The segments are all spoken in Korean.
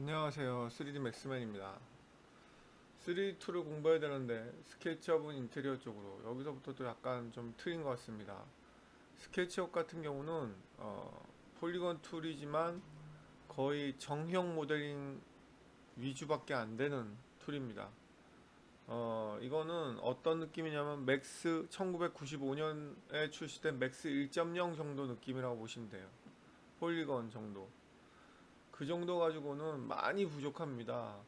안녕하세요. 3D 맥스맨입니다. 3D 툴을 공부해야 되는데 스케치업은 인테리어 쪽으로 여기서부터 도 약간 좀 틀린 것 같습니다. 스케치업 같은 경우는 폴리건 툴이지만 거의 정형 모델링 위주밖에 안 되는 툴입니다. 이거는 어떤 느낌이냐면 맥스 1995년에 출시된 맥스 1.0 정도 느낌이라고 보시면 돼요. 폴리건 정도. 그 정도 가지고는 많이 부족합니다.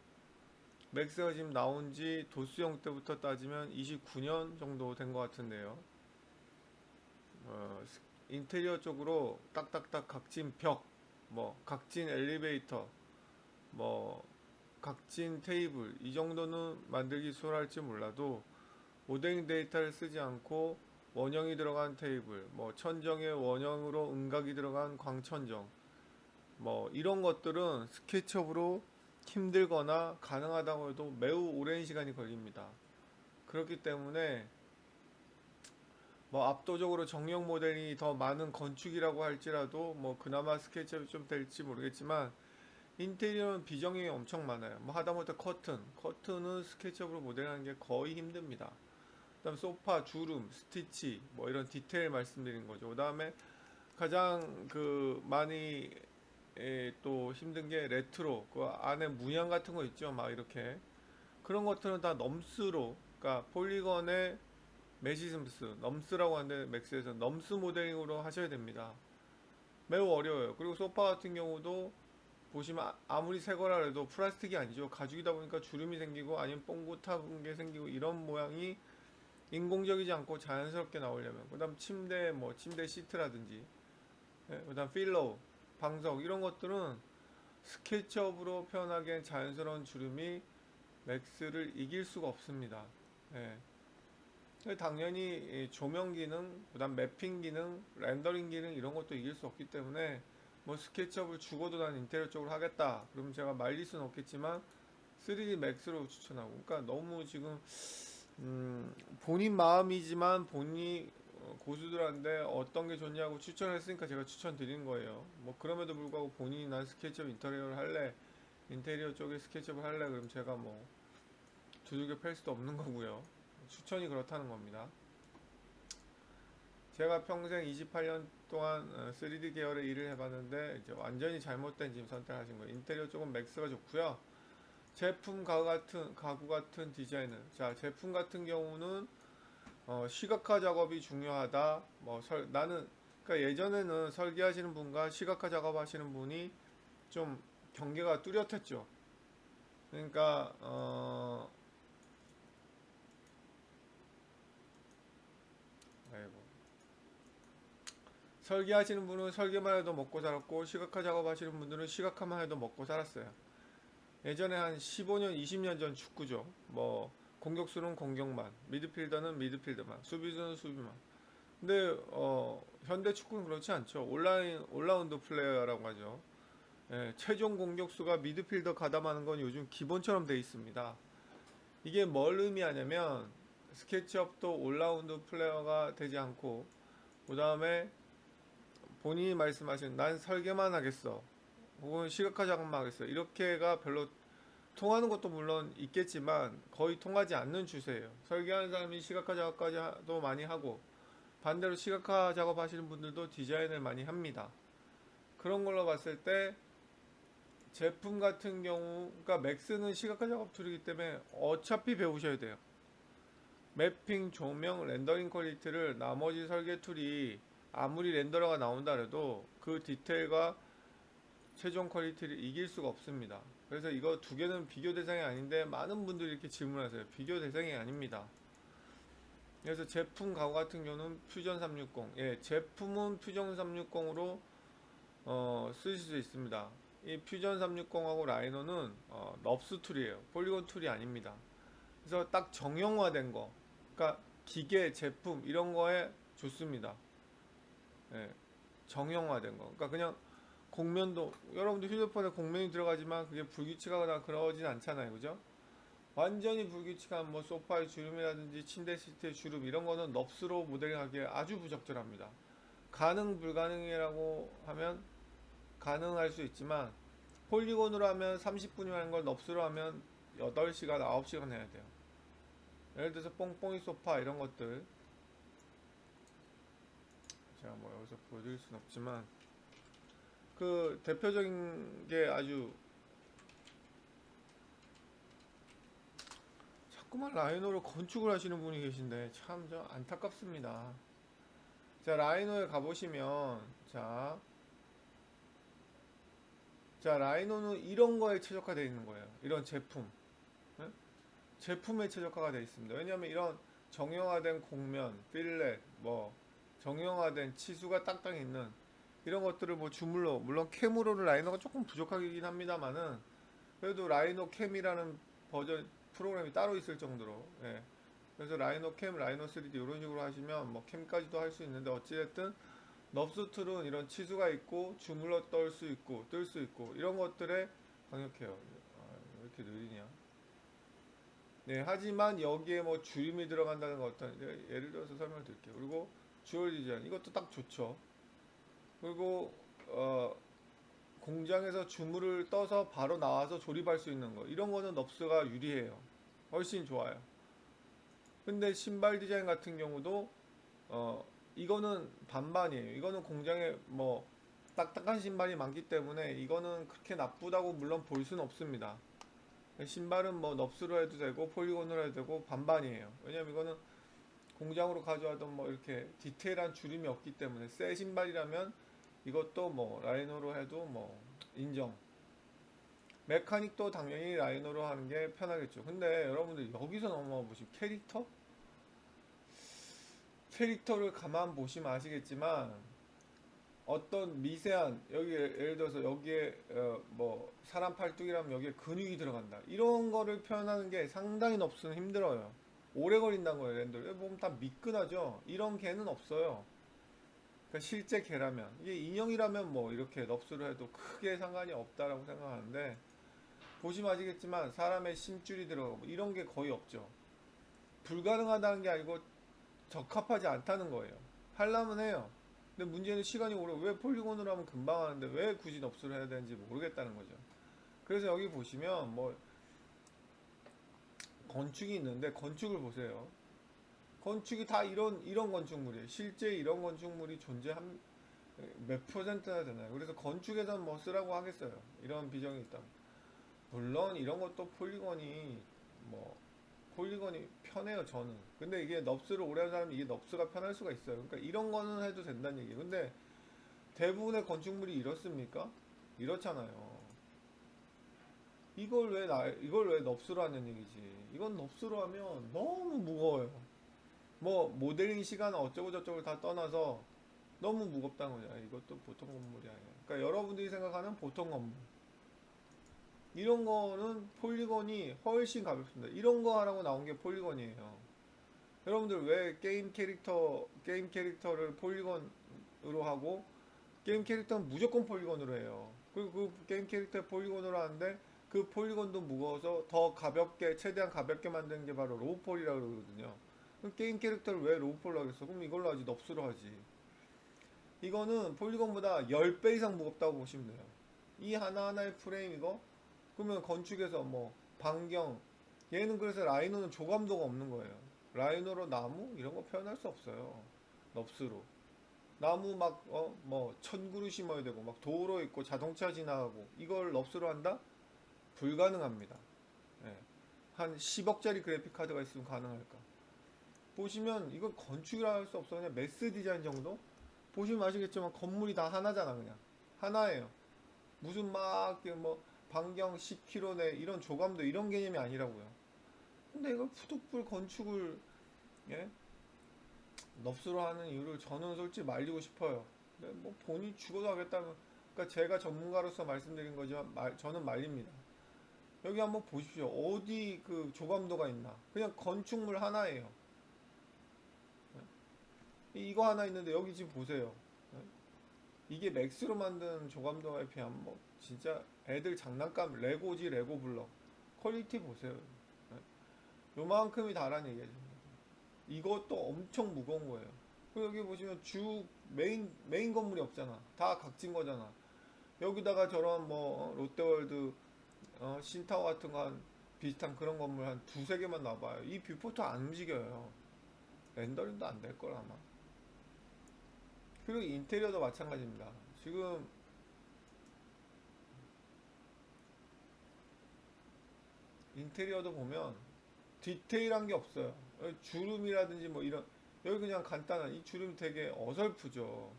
맥스가 지금 나온 지 도스형 때부터 따지면 29년 정도 된 것 같은데요. 어, 인테리어 쪽으로 딱딱딱 각진 벽, 뭐 각진 엘리베이터, 뭐 각진 테이블 이 정도는 만들기 수월할지 몰라도 모델링 데이터를 쓰지 않고 원형이 들어간 테이블, 뭐 천정에 원형으로 음각이 들어간 광천정, 뭐 이런 것들은 스케치업으로 힘들거나 가능하다고 해도 매우 오랜 시간이 걸립니다. 그렇기 때문에 뭐 압도적으로 정형 모델이 더 많은 건축이라고 할지라도 뭐 그나마 스케치업이 좀 될지 모르겠지만 인테리어는 비정형이 엄청 많아요. 뭐 하다못해 커튼은 스케치업으로 모델하는 게 거의 힘듭니다. 그다음 소파, 주름, 스티치 뭐 이런 디테일 말씀드린 거죠. 그다음에 가장 그 많이 또 힘든 게 레트로 그 안에 문양 같은 거 있죠. 막 이렇게 그런 것들은 다 넘스로 그러니까 폴리건의 매시즘스 넘스라고 하는데 맥스에서 넘스 모델링으로 하셔야 됩니다. 매우 어려워요. 그리고 소파 같은 경우도 보시면 아무리 새 거라 해도 플라스틱이 아니죠. 가죽이다 보니까 주름이 생기고 아니면 뽕긋한 게 생기고 이런 모양이 인공적이지 않고 자연스럽게 나오려면 그다음 침대 뭐 침대 시트라든지 그다음 필로우 방석 이런 것들은 스케치업으로 표현하기엔 자연스러운 주름이 맥스를 이길 수가 없습니다. 예. 당연히 조명 기능, 그다음 매핑 기능, 렌더링 기능 이런 것도 이길 수 없기 때문에 뭐 스케치업을 죽어도 난 인테리어 쪽으로 하겠다. 그럼 제가 말릴 수는 없겠지만 3D 맥스로 추천하고. 그러니까 너무 지금 본인 마음이지만 본인이 고수들한테 어떤 게 좋냐고 추천을 했으니까 제가 추천드리는 거예요. 뭐 그럼에도 불구하고 본인이 난 스케치업 인테리어를 할래, 인테리어 쪽에 스케치업을 할래, 그럼 제가 뭐 두들겨 팰 수도 없는 거고요. 추천이 그렇다는 겁니다. 제가 평생 28년 동안 3D 계열의 일을 해봤는데 이제 완전히 잘못된 지금 선택하신 거예요. 인테리어 쪽은 맥스가 좋고요. 제품 가구 같은 디자인은 자 제품 같은 경우는 시각화 작업이 중요하다. 나는 그러니까 예전에는 설계하시는 분과 시각화 작업하시는 분이 좀 경계가 뚜렷했죠. 그러니까 아이고. 설계하시는 분은 설계만 해도 먹고 살았고 시각화 작업하시는 분들은 시각화만 해도 먹고 살았어요. 예전에 한 15년, 20년 전 축구죠. 뭐 공격수는 공격만, 미드필더는 미드필더만, 수비수는 수비만. 근데 현대 축구는 그렇지 않죠. 올라운드 플레이어라고 하죠. 예, 최종 공격수가 미드필더 가담하는 건 요즘 기본처럼 돼 있습니다. 이게 뭘 의미하냐면 스케치업도 올라운드 플레이어가 되지 않고 그 다음에 본인이 말씀하신 난 설계만 하겠어 혹은 시각화 작업만 하겠어 이렇게가 별로 통하는 것도 물론 있겠지만 거의 통하지 않는 추세예요. 설계하는 사람이 시각화 작업까지도 많이 하고 반대로 시각화 작업하시는 분들도 디자인을 많이 합니다. 그런 걸로 봤을 때 제품 같은 경우 그러니까 맥스는 시각화 작업 툴이기 때문에 어차피 배우셔야 돼요. 매핑, 조명, 렌더링 퀄리티를 나머지 설계 툴이 아무리 렌더러가 나온다 해도 그 디테일과 최종 퀄리티를 이길 수가 없습니다. 그래서 이거 두 개는 비교 대상이 아닌데 많은 분들이 이렇게 질문하세요. 비교 대상이 아닙니다. 그래서 제품 가구 같은 경우는 퓨전 360. 예, 제품은 퓨전 360으로 쓰실 수 있습니다. 이 퓨전 360하고 라이노는 넙스 툴이에요. 폴리곤 툴이 아닙니다. 그래서 딱 정형화된 거, 그러니까 기계, 제품 이런 거에 좋습니다. 예, 정형화된 거. 그러니까 그냥 곡면도 여러분들 휴대폰에 곡면이 들어가지만 그게 불규칙하거나 그러진 않잖아요, 그죠? 완전히 불규칙한 뭐 소파의 주름이라든지 침대 시트의 주름 이런 거는 넙스로 모델링하기에 아주 부적절합니다. 가능 불가능이라고 하면 가능할 수 있지만 폴리곤으로 하면 30분이면 하는 걸 넙스로 하면 8시간, 9시간 해야 돼요. 예를 들어서 뽕뽕이 소파 이런 것들 제가 뭐 여기서 보여드릴 순 없지만 그 대표적인 게 아주 자꾸만 라이노로 건축을 하시는 분이 계신데 참 저 안타깝습니다. 자, 라이노에 가보시면 자 라이노는 이런 거에 최적화되어 있는 거예요. 이런 제품, 예? 제품에 최적화가 되어 있습니다. 왜냐하면 이런 정형화된 곡면, 필렛, 뭐 정형화된 치수가 딱딱 있는 이런 것들을 뭐 주물러, 물론 캠으로는 라이노가 조금 부족하긴 합니다만은 그래도 라이노 캠이라는 버전 프로그램이 따로 있을 정도로, 예. 그래서 라이노 캠, 라이노 3D 이런 식으로 하시면 뭐 캠까지도 할 수 있는데 어찌됐든 넙스 툴은 이런 치수가 있고 주물러 떨 수 있고 뜰 수 있고 이런 것들에 강력해요. 왜 이렇게 느리냐? 네, 하지만 여기에 뭐 줄임이 들어간다는 거 어떤 예를 들어서 설명을 드릴게요. 그리고 주얼 디자인 이것도 딱 좋죠. 그리고 공장에서 주물을 떠서 바로 나와서 조립할 수 있는 거 이런 거는 넙스가 유리해요. 훨씬 좋아요. 근데 신발 디자인 같은 경우도 이거는 반반이에요. 이거는 공장에 뭐 딱딱한 신발이 많기 때문에 이거는 그렇게 나쁘다고 물론 볼 수는 없습니다. 신발은 뭐 넙스로 해도 되고 폴리곤으로 해도 되고 반반이에요. 왜냐면 이거는 공장으로 가져와도 뭐 이렇게 디테일한 줄임이 없기 때문에 새 신발이라면 이것도 뭐 라이노로 해도 뭐 인정. 메카닉도 당연히 라이노로 하는 게 편하겠죠. 근데 여러분들 여기서 넘어가 보시면 캐릭터를 가만 보시면 아시겠지만 어떤 미세한 여기 예를 들어서 여기에 뭐 사람 팔뚝이라면 여기에 근육이 들어간다 이런 거를 표현하는 게 상당히 넙스는 힘들어요. 오래 걸린다는 거예요. 랜들 보면 다 미끈하죠. 이런 개는 없어요. 그러니까 실제 개라면 이게 인형이라면 뭐 이렇게 넙스를 해도 크게 상관이 없다라고 생각하는데 보시면 아시겠지만 사람의 심줄이 들어가고 이런 게 거의 없죠. 불가능하다는 게 아니고 적합하지 않다는 거예요. 하려면 해요. 근데 문제는 시간이 오래 왜 폴리곤으로 하면 금방 하는데 왜 굳이 넙스를 해야 되는지 모르겠다는 거죠. 그래서 여기 보시면 뭐 건축이 있는데 건축을 보세요. 건축이 다 이런 건축물이에요. 실제 이런 건축물이 존재한 몇 퍼센트나 되나요? 그래서 건축에선 뭐 쓰라고 하겠어요. 이런 비정이 있다면. 물론 이런 것도 뭐 폴리곤이 편해요 저는. 근데 이게 넙스를 오래 한 사람이 이게 넙스가 편할 수가 있어요. 그러니까 이런 거는 해도 된다는 얘기예요. 근데 대부분의 건축물이 이렇습니까? 이렇잖아요. 이걸 왜 넙스로 하는 얘기지? 이건 넙스로 하면 너무 무거워요. 뭐 모델링 시간 어쩌고 저쩌고 다 떠나서 너무 무겁다는 거죠. 이것도 보통 건물이 아니에요. 그러니까 여러분들이 생각하는 보통 건물. 이런 거는 폴리곤이 훨씬 가볍습니다. 이런 거 하라고 나온 게 폴리곤이에요. 여러분들 왜 게임 캐릭터를 폴리곤으로 하고 게임 캐릭터는 무조건 폴리곤으로 해요. 그리고 그 게임 캐릭터 폴리곤으로 하는데 그 폴리곤도 무거워서 더 가볍게 최대한 가볍게 만드는 게 바로 로우폴이라고 그러거든요. 그럼 게임 캐릭터를 왜 로우폴로 하겠어? 그럼 이걸로 하지 넙스로 하지. 이거는 폴리곤보다 10배 이상 무겁다고 보시면 돼요. 이 하나하나의 프레임 이거 그러면 건축에서 뭐 반경 얘는 그래서 라이노는 조감도가 없는 거예요. 라이노로 나무 이런 거 표현할 수 없어요. 넙스로 나무 막 뭐 1000그루 심어야 되고 막 도로 있고 자동차 지나가고 이걸 넙스로 한다? 불가능합니다. 예. 한 10억짜리 그래픽 카드가 있으면 가능할까? 보시면 이건 건축이라 할 수 없어. 그냥 매스 디자인 정도? 보시면 아시겠지만 건물이 다 하나잖아. 그냥 하나예요. 무슨 막 뭐 반경 10km 내 이런 조감도 이런 개념이 아니라고요. 근데 이걸 푸득불 건축을, 예? 넙스로 하는 이유를 저는 솔직히 말리고 싶어요. 근데 뭐 본인이 죽어도 하겠다면, 그러니까 제가 전문가로서 말씀드린 거지만 저는 말립니다. 여기 한번 보십시오. 어디 그 조감도가 있나? 그냥 건축물 하나예요. 이거 하나 있는데 여기 지금 보세요. 예? 이게 맥스로 만든 조감도에 비하면 뭐 진짜 애들 장난감 레고지 레고 블럭 퀄리티 보세요. 예? 요만큼이 다란 얘기죠. 이것도 엄청 무거운 거예요. 그리고 여기 보시면 주 메인 건물이 없잖아. 다 각진 거잖아. 여기다가 저런 뭐 롯데월드 신타워 같은 거 한 비슷한 그런 건물 한 두세 개만 놔봐요. 이 뷰포트 안 움직여요. 렌더링도 안 될 걸 아마. 그리고 인테리어도 마찬가지입니다. 지금 인테리어도 보면 디테일한 게 없어요. 주름이라든지 뭐 이런, 여기 그냥 간단한 이 주름 되게 어설프죠.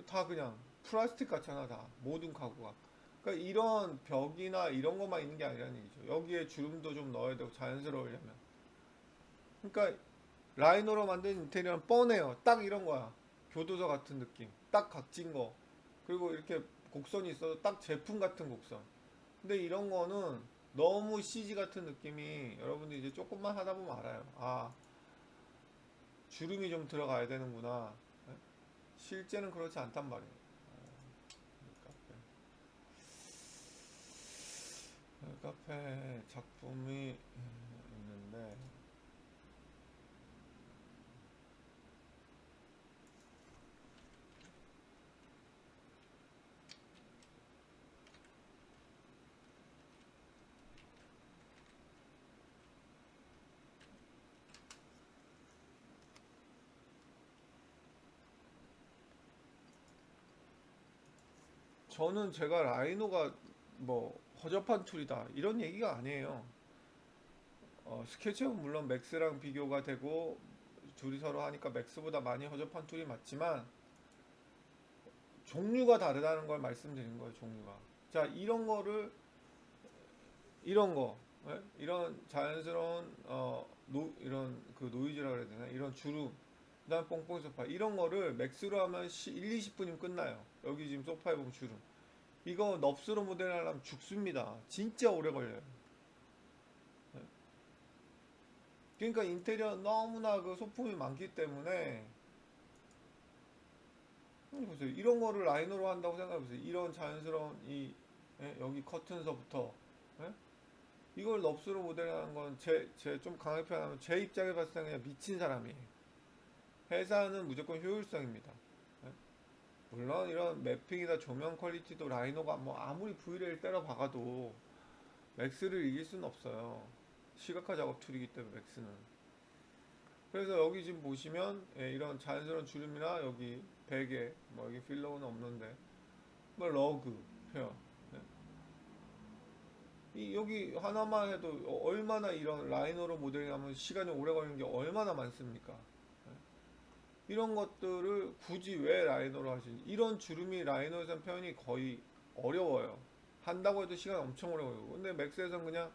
다 그냥 플라스틱 같잖아, 다 모든 가구가. 그러니까 이런 벽이나 이런 것만 있는 게 아니라는 얘기죠. 여기에 주름도 좀 넣어야 되고 자연스러우려면. 그러니까 라이너로 만든 인테리어는 뻔해요. 딱 이런 거야. 교도소 같은 느낌. 딱 각진 거. 그리고 이렇게 곡선이 있어도 딱 제품 같은 곡선. 근데 이런 거는 너무 CG 같은 느낌이, 여러분들 이제 조금만 하다 보면 알아요. 아, 주름이 좀 들어가야 되는구나. 네? 실제는 그렇지 않단 말이에요. 카페 작품이 있는데, 저는 제가 라이노가 뭐 허접한 툴이다 이런 얘기가 아니에요. 스케치업은 물론 맥스랑 비교가 되고 둘이 서로 하니까 맥스보다 많이 허접한 툴이 맞지만 종류가 다르다는 걸 말씀드린 거예요. 종류가. 자, 이런 거를, 이런 거, 예? 이런 자연스러운 이런 그 노이즈라 그래야 되나, 이런 주름, 그다음 뽕뽕 소파, 이런 거를 맥스로 하면 1, 20분이면 끝나요. 여기 지금 소파에 보면 주름. 이거 넙스로 모델 하려면 죽습니다. 진짜 오래 걸려요. 예. 그러니까 인테리어 너무나 그 소품이 많기 때문에, 보세요. 이런 거를 라이너로 한다고 생각해보세요. 이런 자연스러운 여기 커튼서부터, 예? 이걸 넙스로 모델하는 건 제 좀 강하게 표현하면 제 입장에 봤을 때 그냥 미친 사람이에요. 회사는 무조건 효율성입니다. 예? 물론 이런 매핑이나 조명 퀄리티도 라이노가 뭐 아무리 V레일 때려 박아도 맥스를 이길 수는 없어요. 시각화 작업 툴이기 때문에 맥스는. 그래서 여기 지금 보시면 이런 자연스러운 주름이나 여기 베개, 뭐 여기 필러는 없는데 뭐 러그 표현. 예? 여기 하나만 해도 얼마나 이런 라이너로 모델링하면 시간이 오래 걸리는 게 얼마나 많습니까? 예? 이런 것들을 굳이 왜 라이너로 하시지? 이런 주름이 라이너에서는 표현이 거의 어려워요. 한다고 해도 시간 엄청 오래 걸리고. 근데 맥스에서는 그냥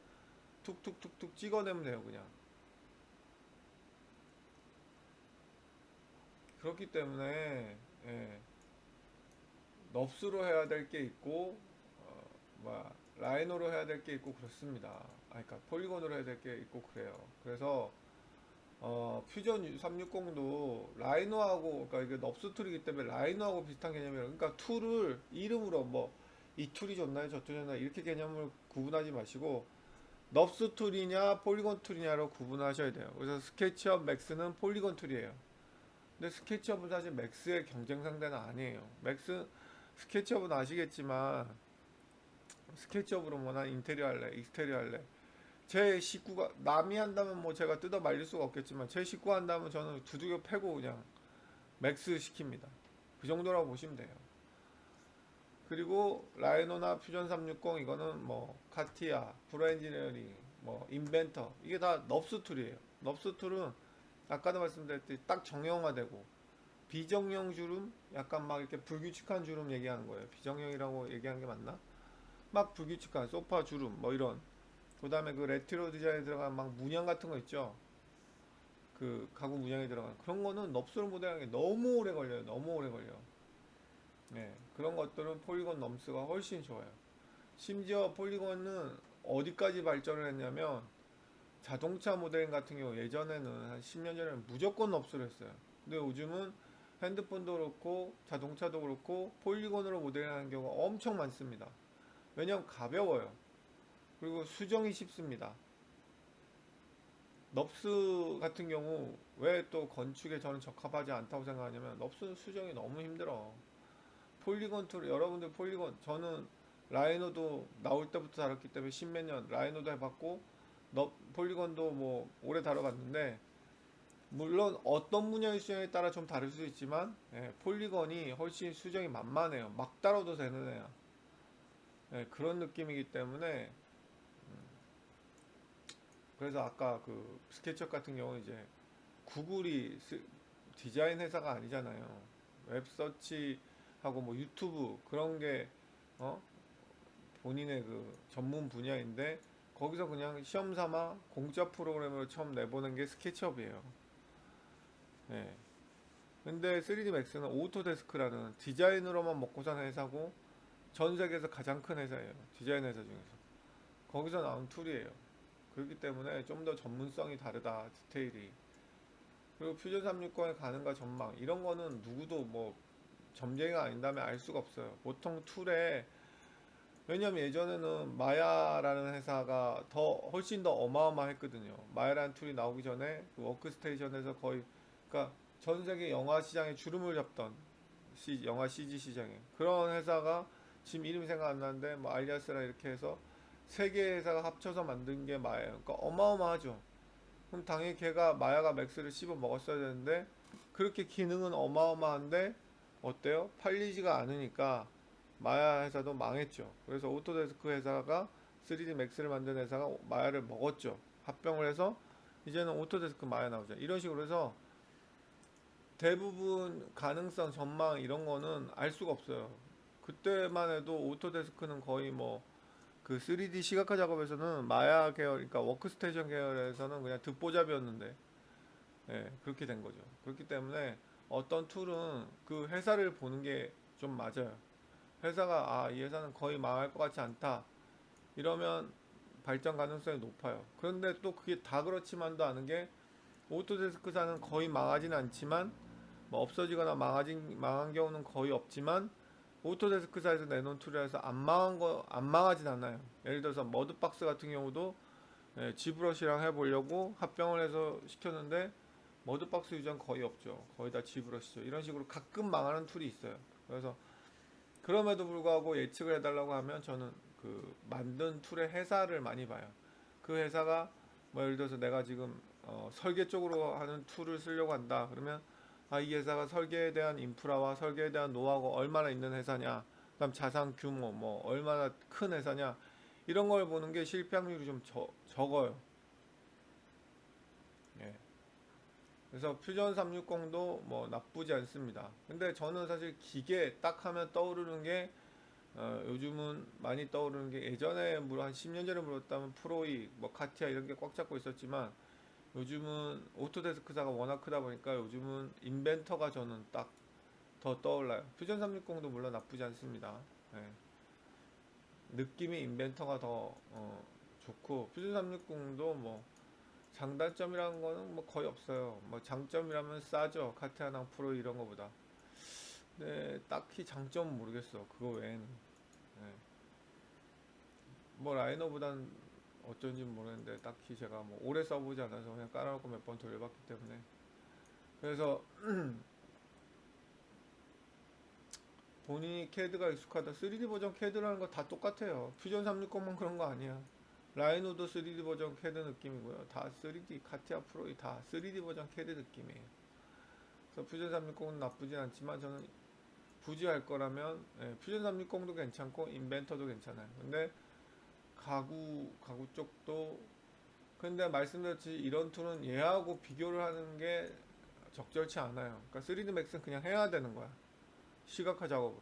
툭툭툭툭 찍어내면 돼요, 그냥. 그렇기 때문에 예, 넙스로 해야 될 게 있고 라이너로 해야 될 게 있고 그렇습니다. 그러니까 폴리곤으로 해야 될 게 있고 그래요. 그래서 퓨전 360도 라이노하고, 그러니까 이게 넙스 툴이기 때문에 라이노하고 비슷한 개념이에요. 그러니까 툴을 이름으로 뭐 이 툴이 좋나요, 저 툴이 좋나요, 이렇게 개념을 구분하지 마시고 넙스 툴이냐 폴리곤 툴이냐로 구분하셔야 돼요. 그래서 스케치업 맥스는 폴리곤 툴이에요. 근데 스케치업은 사실 맥스의 경쟁 상대는 아니에요. 맥스, 스케치업은 아시겠지만 스케치업으로 뭐나 인테리어 할래, 익스테리어 할래, 제 식구가 남이 한다면 뭐 제가 뜯어 말릴 수가 없겠지만 제 식구 한다면 저는 두들겨 패고 그냥 맥스 시킵니다. 그 정도라고 보시면 돼요. 그리고 라이노나 퓨전 360 이거는 뭐 카티아, 브라엔지니어링, 뭐 인벤터, 이게 다 넙스 툴이에요. 넙스 툴은 아까도 말씀드렸듯이 딱 정형화되고 비정형 주름, 약간 막 이렇게 불규칙한 주름 얘기하는 거예요. 비정형이라고 얘기하는 게 맞나? 막 불규칙한 소파 주름 뭐 이런. 그 다음에 그 레트로 디자인에 들어간 막 문양 같은 거 있죠. 그 가구 문양에 들어간 그런 거는 넙스로 모델하는 게 너무 오래 걸려요. 너무 오래 걸려. 네, 그런 것들은 폴리곤 넘스가 훨씬 좋아요. 심지어 폴리곤은 어디까지 발전을 했냐면 자동차 모델 같은 경우 예전에는 한 10년 전에는 무조건 넙스로 했어요. 근데 요즘은 핸드폰도 그렇고 자동차도 그렇고 폴리곤으로 모델하는 경우가 엄청 많습니다. 왜냐면 가벼워요. 그리고 수정이 쉽습니다. 넙스 같은 경우 왜 또 건축에 저는 적합하지 않다고 생각하냐면 넙스는 수정이 너무 힘들어. 폴리곤 툴 여러분들 폴리곤 저는 라이노도 나올 때부터 다뤘기 때문에 십몇 년 라이노도 해봤고 폴리곤도 뭐 오래 다뤄봤는데 물론 어떤 분야의 수정에 따라 좀 다를 수 있지만 폴리곤이 훨씬 수정이 만만해요. 막 다뤄도 되는 애야. 그런 느낌이기 때문에 그래서 아까 그 스케치업 같은 경우는 이제 구글이 디자인 회사가 아니잖아요. 웹서치하고 뭐 유튜브 그런 게 어? 본인의 그 전문 분야인데 거기서 그냥 시험 삼아 공짜 프로그램을 처음 내보는 게 스케치업이에요. 네. 근데 3D 맥스는 오토데스크라는 디자인으로만 먹고 사는 회사고 전 세계에서 가장 큰 회사예요. 디자인 회사 중에서. 거기서 나온 툴이에요. 그렇기 때문에 좀 더 전문성이 다르다, 디테일이. 그리고 퓨전 360에 가는가 전망, 이런 거는 누구도 뭐 점쟁이가 아닌다면 알 수가 없어요. 보통 툴에, 왜냐면 예전에는 마야라는 회사가 더, 훨씬 더 어마어마했거든요. 마야라는 툴이 나오기 전에 그 워크스테이션에서 거의, 그러니까 전 세계 영화 시장에 주름을 잡던 영화 CG 시장에 그런 회사가 지금 이름이 생각 안 나는데 뭐 알리아스라 이렇게 해서 세 개 회사가 합쳐서 만든 게 마야예요. 그러니까 어마어마하죠. 그럼 당연히 걔가 마야가 맥스를 씹어 먹었어야 되는데 그렇게 기능은 어마어마한데 어때요? 팔리지가 않으니까 마야 회사도 망했죠. 그래서 오토데스크 회사가 3D 맥스를 만든 회사가 마야를 먹었죠. 합병을 해서 이제는 오토데스크 마야 나오죠. 이런 식으로 해서 대부분 가능성, 전망 이런 거는 알 수가 없어요. 그때만 해도 오토데스크는 거의 뭐 그 3D 시각화 작업에서는 마야 계열, 그러니까 워크스테이션 계열에서는 그냥 듣보잡이었는데, 그렇게 된 거죠. 그렇기 때문에 어떤 툴은 그 회사를 보는 게 좀 맞아요. 회사가 이 회사는 거의 망할 것 같지 않다. 이러면 발전 가능성이 높아요. 그런데 또 그게 다 그렇지만도 않은 게 오토데스크사는 거의 망하진 않지만 뭐 없어지거나 망한 경우는 거의 없지만 오토데스크사에서 내놓은 툴이라서 안 망하진 않아요. 예를 들어서 머드박스 같은 경우도 지브러시랑 해보려고 합병을 해서 시켰는데 머드박스 유저는 거의 없죠. 거의 다 지브러시죠. 이런 식으로 가끔 망하는 툴이 있어요. 그래서 그럼에도 불구하고 예측을 해달라고 하면 저는 그 만든 툴의 회사를 많이 봐요. 그 회사가 뭐 예를 들어서 내가 지금 설계 쪽으로 하는 툴을 쓰려고 한다. 그러면 이 회사가 설계에 대한 인프라와 설계에 대한 노하우가 얼마나 있는 회사냐, 그다음 자산 규모 뭐 얼마나 큰 회사냐, 이런 걸 보는 게 실패 확률이 좀 적어요. 예. 그래서 퓨전 360도 뭐 나쁘지 않습니다. 근데 저는 사실 기계 딱 하면 떠오르는 게 요즘은 많이 떠오르는 게 예전에 한 10년 전에 물었다면 프로이, 뭐 카티아 이런 게 꽉 잡고 있었지만 요즘은 오토데스크사가 워낙 크다 보니까 요즘은 인벤터가 저는 딱 더 떠올라요. 퓨전 360도 물론 나쁘지 않습니다. 예. 느낌이 인벤터가 더 좋고 퓨전 360도 뭐 장단점이라는 거는 뭐 거의 없어요. 뭐 장점이라면 싸죠. 카티아나 프로 이런 거보다. 근데 딱히 장점은 모르겠어. 그거 외에는. 예. 뭐 라이너보단 어쩐지 모르겠는데 딱히 제가 뭐 오래 써보지 않아서 그냥 깔아놓고 몇 번 돌려봤기 때문에 그래서 본인이 캐드가 익숙하다. 3D 버전 캐드라는 거 다 똑같아요. 퓨전 360만 그런 거 아니야. 라이노도 3D 버전 캐드 느낌이고요. 다 3D 카티아 프로이 다 3D 버전 캐드 느낌이에요. 그래서 퓨전 360은 나쁘진 않지만 저는 굳이 할 거라면 퓨전 360도 괜찮고 인벤터도 괜찮아요. 근데 가구 쪽도 근데 말씀드렸듯이 이런 툴은 얘하고 비교를 하는 게 적절치 않아요. 그러니까 3D 맥스는 그냥 해야 되는 거야. 시각화 작업으로.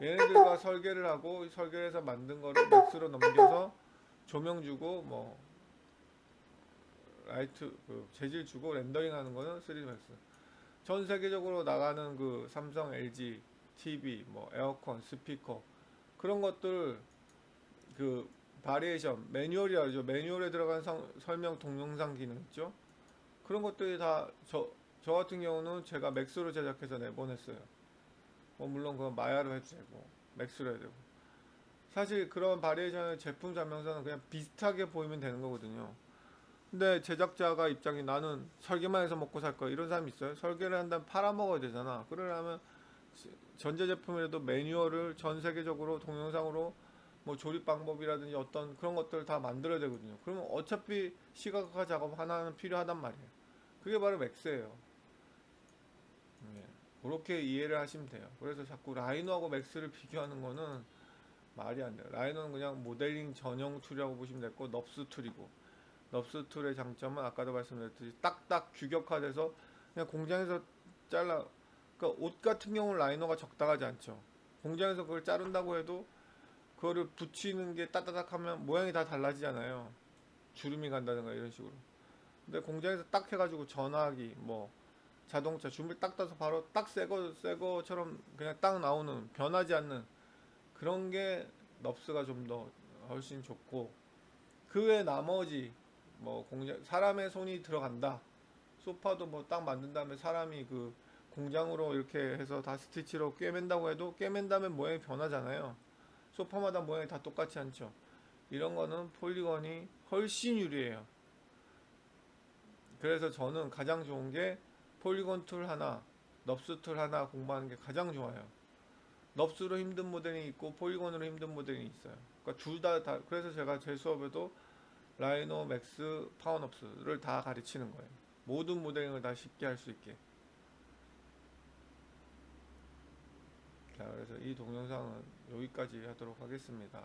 얘네들과 설계를 하고 설계를 해서 만든 거를 맥스로 넘겨서 조명 주고 뭐 라이트 그 재질 주고 렌더링 하는 거는 3D 맥스. 전 세계적으로 나가는 그 삼성, LG, TV, 뭐 에어컨, 스피커 그런 것들 그 바리에이션 매뉴얼이라 하죠. 매뉴얼에 들어간 설명 동영상 기능 있죠. 그런 것들이 다 저 같은 경우는 제가 맥스로 제작해서 내보냈어요. 뭐 물론 그건 마야로 해도 되고 맥스로 해도 되고 사실 그런 바리에이션의 제품 설명서는 그냥 비슷하게 보이면 되는 거거든요. 근데 제작자가 입장이 나는 설계만 해서 먹고 살 거야 이런 사람이 있어요. 설계를 한다면 팔아먹어야 되잖아. 그러려면 전자제품이라도 매뉴얼을 전 세계적으로 동영상으로 뭐 조립 방법이라든지 어떤 그런 것들을 다 만들어야 되거든요. 그러면 어차피 시각화 작업 하나는 필요하단 말이에요. 그게 바로 맥스예요. 예. 그렇게 이해를 하시면 돼요. 그래서 자꾸 라이노하고 맥스를 비교하는 거는 말이 안 돼요. 라이노는 그냥 모델링 전용 툴이라고 보시면 되고 넙스 툴이고, 넙스 툴의 장점은 아까도 말씀드렸듯이 딱딱 규격화돼서 그냥 공장에서 잘라. 그러니까 옷 같은 경우는 라이노가 적당하지 않죠. 공장에서 그걸 자른다고 해도 그거를 붙이는 게 따다닥 하면 모양이 다 달라지잖아요. 주름이 간다든가 이런 식으로. 근데 공장에서 딱 해가지고 전화기 뭐 자동차 주물 딱 따서 바로 딱 새거처럼 그냥 딱 나오는, 변하지 않는 그런 게 넙스가 좀 더 훨씬 좋고, 그 외 나머지 뭐 공장 사람의 손이 들어간다. 소파도 뭐 딱 만든 다음에 사람이 그 공장으로 이렇게 해서 다 스티치로 꿰맨다고 해도 꿰맨 다음에 모양이 변하잖아요. 소파마다 모양이 다 똑같지 않죠. 이런 거는 폴리건이 훨씬 유리해요. 그래서 저는 가장 좋은 게 폴리곤 툴 하나, 넙스 툴 하나 공부하는 게 가장 좋아요. 넙스로 힘든 모델이 있고 폴리곤으로 힘든 모델이 있어요. 그러니까 둘 다, 그래서 제가 제 수업에도 라이노, 맥스, 파워넙스를 다 가르치는 거예요. 모든 모델링을 다 쉽게 할 수 있게. 자, 그래서 이 동영상은 여기까지 하도록 하겠습니다.